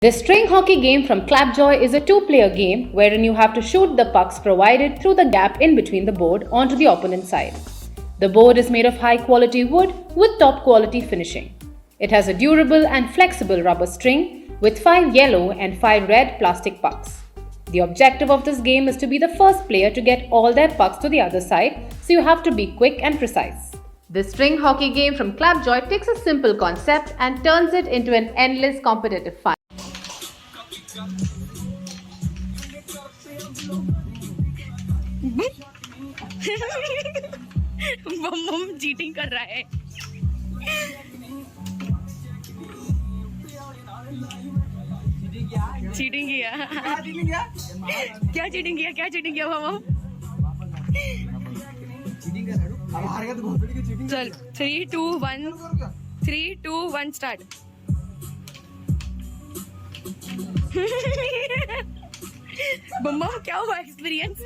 The string hockey game from Clapjoy is a two-player game wherein you have to shoot the pucks provided through the gap in between the board onto the opponent's side. The board is made of high-quality wood with top-quality finishing. It has a durable and flexible rubber string with 5 yellow and 5 red plastic pucks. The objective of this game is to be the first player to get all their pucks to the other side, so you have to be quick and precise. The string hockey game from Clapjoy takes a simple concept and turns it into an endless competitive fun. Bomb cheating कर रहा है। Cheating किया क्या cheating किया बम चल 3 2 1 start. बम क्या हुआ experience?